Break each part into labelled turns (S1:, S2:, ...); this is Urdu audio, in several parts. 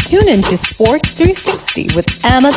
S1: Tune in to Sports 360 with Ahmed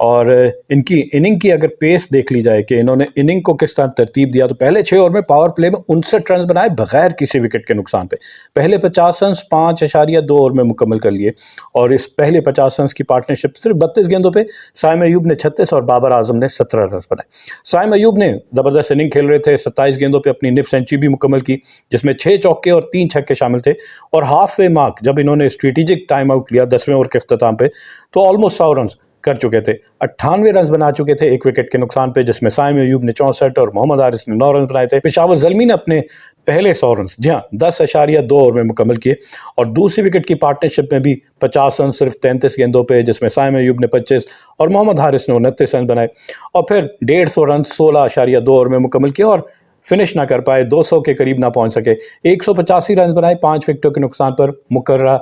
S2: اور ان کی اننگ کی اگر پیس دیکھ لی جائے کہ انہوں نے اننگ کو کس طرح ترتیب دیا تو پہلے 6 اوور میں پاور پلے میں 59 رنز بنائے بغیر کسی وکٹ کے نقصان پہ. پہلے 50 رنز 5.2 اوور میں مکمل کر لیے. اور اس پہلے 50 رنز کی پارٹنرشپ صرف 32 گیندوں پہ سائم ایوب نے 36 اور بابر اعظم نے 17 رنز بنائے. سائم ایوب نے زبردست اننگ کھیل رہے تھے. 27 گیندوں پہ اپنی نف سینچری بھی مکمل کی جس میں 6 چوکے اور 3 چھکے شامل تھے. اور ہاف وے مارک جب انہوں نے اسٹریٹجک ٹائم آؤٹ لیا 10ویں اوور کے اختتام پہ تو آلموسٹ 100 رنز کر چکے تھے. 98 رنز بنا چکے تھے 1 وکٹ کے نقصان پہ جس میں سائم ایوب نے 64 اور محمد حارث نے 9 رنز بنائے تھے. پشاور زلمی نے اپنے پہلے 100 رنز 10.2 اوور میں مکمل کیے. اور دوسری وکٹ کی پارٹنرشپ میں بھی 50 رنز صرف 33 گیندوں پہ جس میں سائم ایوب نے 25 اور محمد حارث نے 29 رنز بنائے. اور پھر 150 رنز 16.2 اوور میں مکمل کیے اور فنش نہ کر پائے. 200 کے قریب نہ پہنچ سکے. 185 رنز بنائے 5 وکٹوں کے نقصان پر مقررہ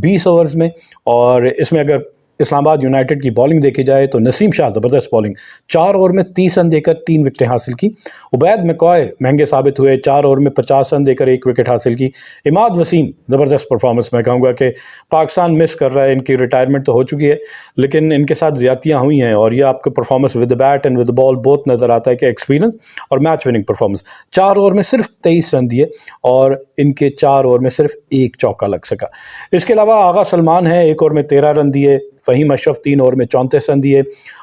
S2: 20 اوورز میں. اور اس میں اگر اسلام آباد یونائٹڈ کی بالنگ دیکھی جائے تو نسیم شاہ زبردست بالنگ 4 اوور میں 30 رن دے کر 3 وکٹیں حاصل کی. عبید مکوائے مہنگے ثابت ہوئے 4 اوور میں 50 رن دے کر 1 وکٹ حاصل کی. عماد وسیم زبردست پرفارمنس. میں کہوں گا کہ پاکستان مس کر رہا ہے. ان کی ریٹائرمنٹ تو ہو چکی ہے لیکن ان کے ساتھ زیادتیاں ہوئی ہیں اور یہ آپ کو performance with bat and with ball بہت نظر آتا ہے کہ ایکسپیرینس اور میچ وننگ پرفارمنس. 4 اوور میں صرف 23 رن دیے اور ان کے 4 اوور میں صرف 1 چوکا لگ سکا. اس کے علاوہ آغا سلمان ہیں 1 اوور میں 13 رن دیے. فہیم اشرف 3 اوور میں 34 رن دیے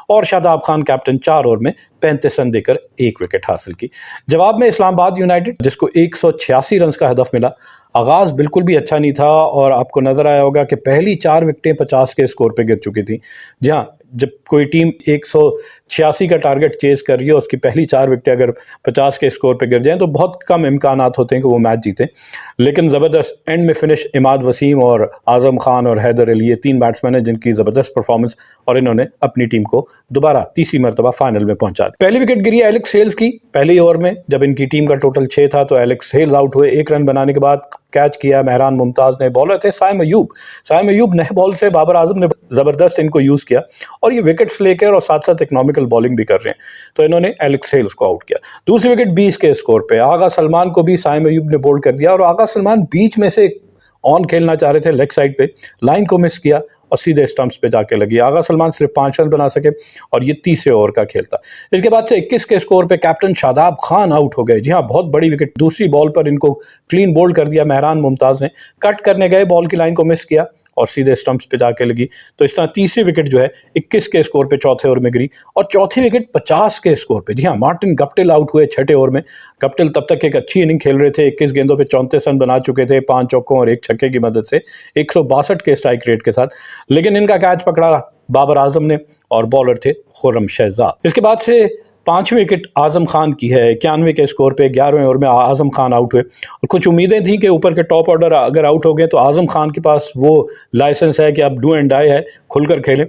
S2: اور شاداب خان کیپٹن 4 اوور میں 35 رن دے کر 1 وکٹ حاصل کی. جواب میں اسلام آباد یونائٹڈ جس کو 186 رنز کا ہدف ملا. آغاز بالکل بھی اچھا نہیں تھا اور آپ کو نظر آیا ہوگا کہ پہلی 4 وکٹیں 50 کے اسکور پہ گر چکی تھیں. جہاں جب کوئی ٹیم 186 کا ٹارگٹ چیز کر رہی ہے اس کی پہلی 4 وکٹیں اگر 50 کے اسکور پہ گر جائیں تو بہت کم امکانات ہوتے ہیں کہ وہ میچ جیتیں. لیکن زبردست اینڈ میں فنش عماد وسیم اور اعظم خان اور حیدر علی یہ 3 بیٹسمین ہیں جن کی زبردست پرفارمنس اور انہوں نے اپنی ٹیم کو دوبارہ تیسری مرتبہ فائنل میں پہنچا دیا. پہلی وکٹ گری ایلکس ہیلز کی پہلی اوور میں جب ان کی ٹیم کا ٹوٹل 6 تھا تو ایلکس ہیلز آؤٹ ہوئے. 1 رن بنانے کے بعد کیچ کیا مہران ممتاز نے. بالر تھے سائم ایوب نئے بال سے بابر اعظم نے زبردست ان کو یوز کیا اور یہ وکٹس لے کر اور ساتھ ساتھ اکنامیکل بالنگ بھی کر رہے ہیں تو انہوں نے ایلکس ہیلز کو آؤٹ کیا. دوسری وکٹ 20 کے اسکور پہ آغا سلمان کو بھی سائم ایوب نے بولڈ کر دیا اور آغا سلمان بیچ میں سے آن کھیلنا چاہ رہے تھے لیگ سائڈ پہ. لائن کو مس کیا اور سیدھے اسٹمپس پہ جا کے لگی. آغا سلمان صرف 5 رن بنا سکے اور یہ تیسرے اوور کا کھیل تھا. اس کے بعد سے 21 کے اسکور پہ کیپٹن شاداب خان آؤٹ ہو گئے. جی ہاں بہت بڑی وکٹ. دوسری بال پر ان کو کلین بولڈ کر دیا مہران ممتاز نے. کٹ کرنے گئے بال کی لائن کو مس کیا اور سیدھے اسٹمپس پہ جا کے لگی. تو اس طرح تیسری وکٹ جو ہے 21 کے اسکور پہ چوتھے اوور میں گری اور چوتھی وکٹ 50 کے اسکور پہ. جی ہاں مارٹن گپٹل آؤٹ ہوئے 6ٹھے اوور میں. گپٹل تب تک ایک اچھی اننگ کھیل رہے تھے. 21 گیندوں پہ 34 رن بنا چکے تھے 5 چوکوں اور 1 چھکے کی مدد سے 162 کے اسٹرائک ریٹ کے ساتھ. لیکن ان کا کیچ پکڑا بابر اعظم نے اور بالر تھے خرم شہزاد. اس کے بعد سے 5ویں وکٹ اعظم خان کی ہے 91 کے اسکور پہ. 11ویں اوور میں اعظم خان آؤٹ ہوئے اور کچھ امیدیں تھیں کہ اوپر کے ٹاپ آرڈر اگر آؤٹ ہو گئے تو اعظم خان کے پاس وہ لائسنس ہے کہ اب ڈو اینڈ ڈائی ہے, کھل کر کھیلیں.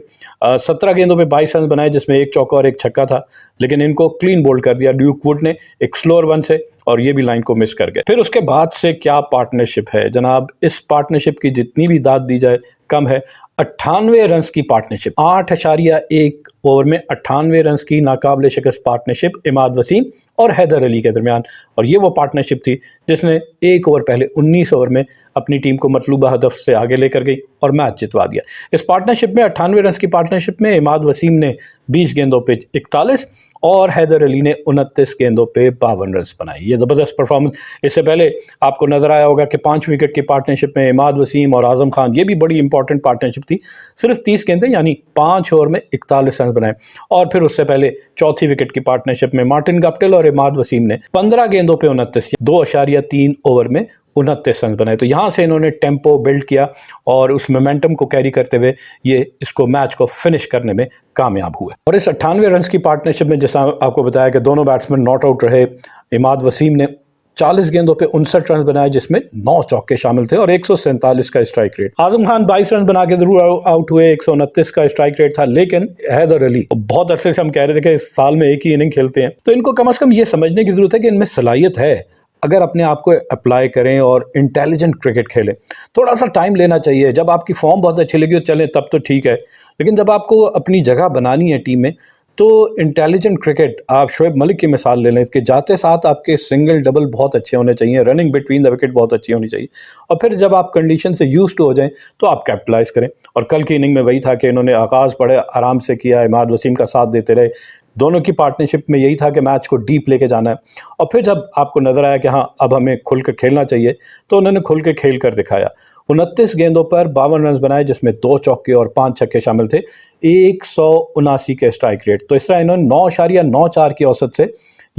S2: 17 گیندوں پہ 22 رن بنائے جس میں 1 چوکا اور 1 چھکا تھا لیکن ان کو کلین بولڈ کر دیا ڈیوک ووڈ نے ایک سلور ون سے اور یہ بھی لائن کو مس کر گئے. پھر اس کے بعد سے کیا پارٹنرشپ ہے جناب. اس پارٹنرشپ کی جتنی بھی داد دی جائے کم ہے. 98 رنز کی پارٹنرشپ 8.1 اوور میں 98 رنز کی ناقابل شکست پارٹنرشپ عماد وسیم اور حیدر علی کے درمیان. اور یہ وہ پارٹنرشپ تھی جس نے 1 اوور پہلے 19 اوور میں اپنی ٹیم کو مطلوبہ ہدف سے آگے لے کر گئی اور میچ جتوا دیا. اس پارٹنرشپ میں 98 رنز کی پارٹنرشپ میں عماد وسیم نے 20 گیندوں پہ 41 اور حیدر علی نے 29 گیندوں پہ 52 رنز بنائے. یہ زبردست پرفارمنس. اس سے پہلے آپ کو نظر آیا ہوگا کہ 5 وکٹ کی پارٹنرشپ میں عماد وسیم اور اعظم خان یہ بھی بڑی امپورٹنٹ پارٹنرشپ تھی. صرف 30 گیندیں یعنی 5 اوور میں 41 رنز بنائے. اور پھر اس سے پہلے چوتھی وکٹ کی پارٹنرشپ میں مارٹن گپٹل اور عماد وسیم نے 15 گیندوں پہ 29 2.3 اوور میں 29 رن بنائے. تو یہاں سے انہوں نے ٹیمپو بلڈ کیا اور اس مومنٹم کو کیری کرتے ہوئے یہ اس کو میچ کو فنش کرنے میں کامیاب ہوئے. اور اس 98 رنز کی پارٹنرشپ میں جیسا آپ کو بتایا کہ دونوں بیٹسمین ناٹ آؤٹ رہے. عماد وسیم نے 40 گیندوں پہ 59 رنز بنائے جس میں 9 چوکے شامل تھے اور 147 کا اسٹرائک ریٹ. اعظم خان 22 رن بنا کے ضرور آؤٹ ہوئے. 129 کا اسٹرائک ریٹ تھا. لیکن حیدر علی بہت عرصے سے ہم کہہ رہے تھے کہ اس سال میں ایک ہی اننگ کھیلتے ہیں تو ان کو کم از کم یہ سمجھنے کی ضرورت ہے کہ ان میں صلاحیت ہے. اگر اپنے آپ کو اپلائی کریں اور انٹیلیجنٹ کرکٹ کھیلیں تھوڑا سا ٹائم لینا چاہیے. جب آپ کی فارم بہت اچھی لگی ہو چلیں تب تو ٹھیک ہے لیکن جب آپ کو اپنی جگہ بنانی ہے ٹیم میں تو انٹیلیجنٹ کرکٹ آپ شعیب ملک کی مثال لے لیں کہ جاتے ساتھ آپ کے سنگل ڈبل بہت اچھے ہونے چاہیے، رننگ بٹوین دا وکٹ بہت اچھی ہونی چاہیے، اور پھر جب آپ کنڈیشن سے یوز ٹو ہو جائیں تو آپ کیپٹلائز کریں. اور کل کی اننگ میں وہی تھا کہ انہوں نے آغاز بڑے آرام سے کیا، عماد وسیم کا ساتھ دیتے رہے، دونوں کی پارٹنرشپ میں یہی تھا کہ میچ کو ڈیپ لے کے جانا ہے. اور پھر جب آپ کو نظر آیا کہ ہاں اب ہمیں کھل کے کھیلنا چاہیے تو انہوں نے کھل کے کھیل کر دکھایا. 29 گیندوں پر 52 رنز بنائے جس میں 2 چوکے اور 5 چھکے شامل تھے، 179 کے اسٹرائک ریٹ. تو اس طرح انہوں نے 9.94 کی اوسط سے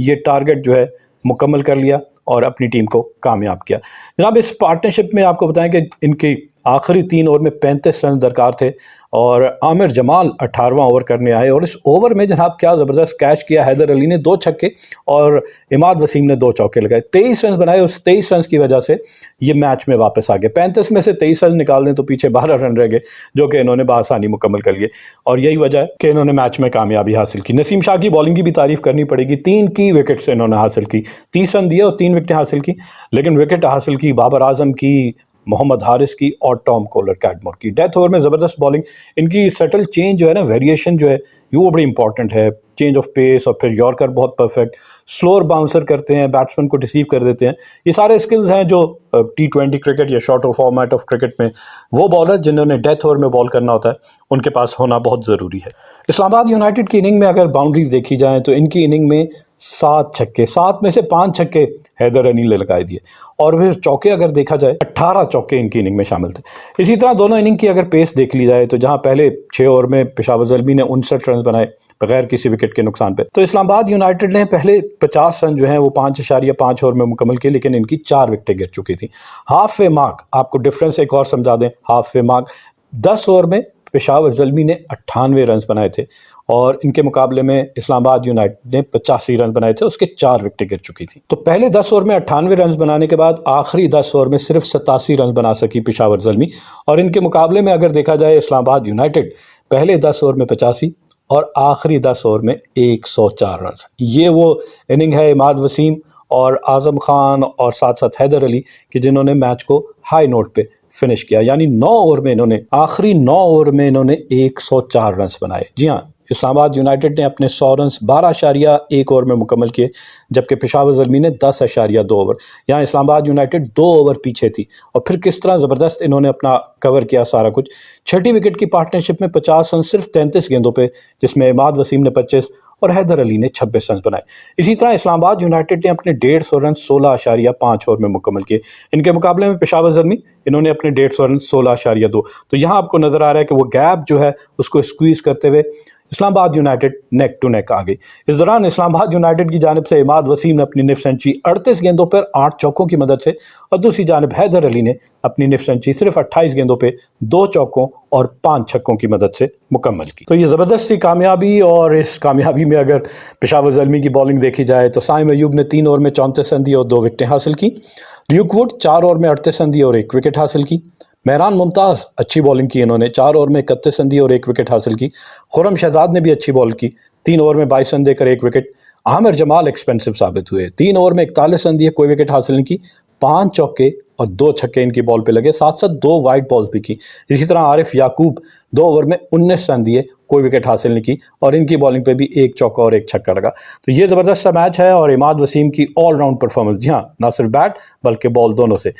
S2: یہ ٹارگٹ جو ہے مکمل کر لیا اور اپنی ٹیم کو کامیاب کیا. جناب اس پارٹنرشپ میں آپ کو بتائیں کہ ان کی آخری 3 اوور میں 35 رن درکار تھے اور عامر جمال 18واں اوور کرنے آئے، اور اس اوور میں جناب کیا زبردست کیچ کیا. حیدر علی نے 2 چھکے اور عماد وسیم نے 2 چوکے لگائے، 23 رن بنائے. اس 23 رنز کی وجہ سے یہ میچ میں واپس آ گئے. 35 میں سے 23 رن نکال دیں تو پیچھے 12 رن رہ گئے جو کہ انہوں نے بآسانی مکمل کر لیے، اور یہی وجہ ہے کہ انہوں نے میچ میں کامیابی حاصل کی. نسیم شاہ کی بالنگ کی بھی تعریف کرنی پڑے گی. 3 کی وکٹس انہوں نے حاصل کی، 30 رن دیے اور 3 وکٹیں حاصل کی، لیکن وکٹ حاصل کی بابر اعظم کی، محمد حارث کی اور ٹام کولر کیٹمور کی. ڈیتھ اوور میں زبردست بالنگ. ان کی سٹل چینج جو ہے نا، ویریشن جو ہے وہ بڑی امپورٹنٹ ہے. چینج آف پیس اور پھر یارکر بہت پرفیکٹ، سلور باؤنسر کرتے ہیں، بیٹسمین کو ڈیسیو کر دیتے ہیں. یہ سارے اسکلز ہیں جو T20 کرکٹ یا شارٹ فارمیٹ آف کرکٹ میں وہ بالر جنہوں نے ڈیتھ اوور میں بال کرنا ہوتا ہے ان کے پاس ہونا بہت ضروری ہے. اسلام آباد یونائٹڈ کی اننگ میں اگر باؤنڈریز دیکھی جائیں تو ان کی اننگ میں 7 چھکے، 7 میں سے 5 چھکے حیدر علی نے لگائے دیے، اور پھر چوکے اگر دیکھا جائے 18 چوکے ان کی اننگ میں شامل تھے. اسی طرح دونوں اننگ کی اگر پیس دیکھ لی جائے تو جہاں پہلے 6 اوور میں پشاور زلمی نے 59 رنز بنائے بغیر کسی وکٹ کے نقصان پہ، تو اسلام آباد یونائٹڈ نے پہلے 50 رن جو ہیں وہ 5.5 اوور میں مکمل کیے، لیکن ان کی 4 وکٹیں گر چکی تھیں. ہاف وے مارک آپ کو ڈفرنس ایک اور سمجھا دیں. ہاف وے مارک 10 اوور میں پشاور زلمی نے 98 رنز بنائے تھے اور ان کے مقابلے میں اسلام آباد یونائٹڈ نے 85 رن بنائے تھے، اس کے 4 وکٹیں گر چکی تھیں. تو پہلے 10 اوور میں 98 رنز بنانے کے بعد آخری 10 اوور میں صرف 87 رنز بنا سکی پشاور زلمی، اور ان کے مقابلے میں اگر دیکھا جائے اسلام آباد یونائٹڈ پہلے 10 اوور میں 85 اور آخری 10 اوور میں 104 رنز. یہ وہ اننگ ہے عماد وسیم اور اعظم خان اور ساتھ ساتھ حیدر علی کہ جنہوں نے میچ کو ہائی نوٹ پہ فنش کیا. یعنی 9 اوور میں انہوں نے آخری 9 اوور میں انہوں نے 104 رنز بنائے. جی ہاں، اسلام آباد یونائٹڈ نے اپنے 100 رنز 12.1 اوور میں مکمل کیے، جبکہ پشاور زلمی نے 10.2 اوور. یہاں اسلام آباد یونائٹڈ 2 اوور پیچھے تھی، اور پھر کس طرح زبردست انہوں نے اپنا کور کیا سارا کچھ. 6ٹی وکٹ کی پارٹنرشپ میں 50 رن صرف 33 گیندوں پہ، جس میں عماد وسیم نے 25 اور حیدر علی نے 26 رنز بنائے. اسی طرح اسلام آباد یونائٹڈ نے اپنے 150 رن 16.5 اوور میں مکمل کیے. ان کے مقابلے میں پشاور زلمی انہوں نے اپنے 150 رن 16.2. تو یہاں آپ کو نظر آ رہا ہے کہ وہ گیپ جو ہے اس کو اسکویز کرتے ہوئے اسلام آباد یونائٹڈ نیک ٹو نیک آ گئی. اس دوران اسلام آباد یونائٹڈ کی جانب سے عماد وسیم نے اپنی نصف سنچری 38 گیندوں پر 8 چوکوں کی مدد سے، اور دوسری جانب حیدر علی نے اپنی نصف سنچری صرف 28 گیندوں پہ 2 چوکوں اور 5 چھکوں کی مدد سے مکمل کی. تو یہ زبردست سی کامیابی، اور اس کامیابی میں اگر پشاور زلمی کی بالنگ دیکھی جائے تو سائم ایوب نے 3 اوور میں 34 رن دیے اور 2 وکٹیں حاصل کی. لیوک ووڈ 4 اوور میں 38 رن دیے اور 1 وکٹ حاصل کی. مہران ممتاز اچھی بالنگ کی، انہوں نے 4 اوور میں 31 رن دیے اور 1 وکٹ حاصل کی. خرم شہزاد نے بھی اچھی بال کی، 3 اوور میں 22 رن دے کر 1 وکٹ. عامر جمال ایکسپینسو ثابت ہوئے، 3 اوور میں 41 رن دیے، کوئی وکٹ حاصل نہیں کی. 5 چوکے اور 2 چھکے ان کی بال پہ لگے، ساتھ ساتھ 2 وائڈ بالز بھی کی. اسی طرح عارف یعقوب 2 اوور میں 19 رن دیے، کوئی وکٹ حاصل نہیں کی، اور ان کی بالنگ پہ بھی 1 چوکا اور 1 چھکا لگا. تو یہ زبردست سا میچ ہے، اور عماد وسیم کی آل راؤنڈ پرفارمنس، جی ہاں، نہ صرف بیٹ بلکہ بال دونوں سے.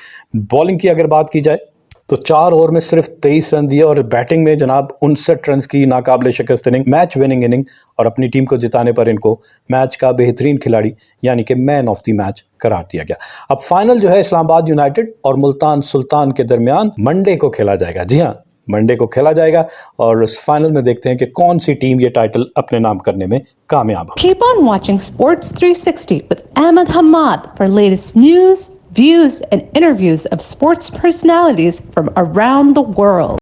S2: بالنگ کی اگر بات کی جائے تو 4 اوور میں صرف 23 رن دیے، اور بیٹنگ میں جناب 59 رنز کی ناقابل شکست اننگ، میچ وننگ اننگ، اور اپنی ٹیم کو جتانے پر ان کو میچ کا بہترین کھلاڑی یعنی کہ مین آف دی میچ قرار دیا گیا. اب فائنل جو ہے اسلام آباد یونائٹڈ اور ملتان سلطان کے درمیان منڈے کو کھیلا جائے گا. جی ہاں، منڈے کو کھیلا جائے گا، اور اس فائنل میں دیکھتے ہیں کہ کون سی ٹیم یہ ٹائٹل اپنے نام کرنے میں کامیاب ہو.
S1: Keep on watching Sports 360 with Ahmed Hamad for latest news, views, and interviews of sports personalities from around the world.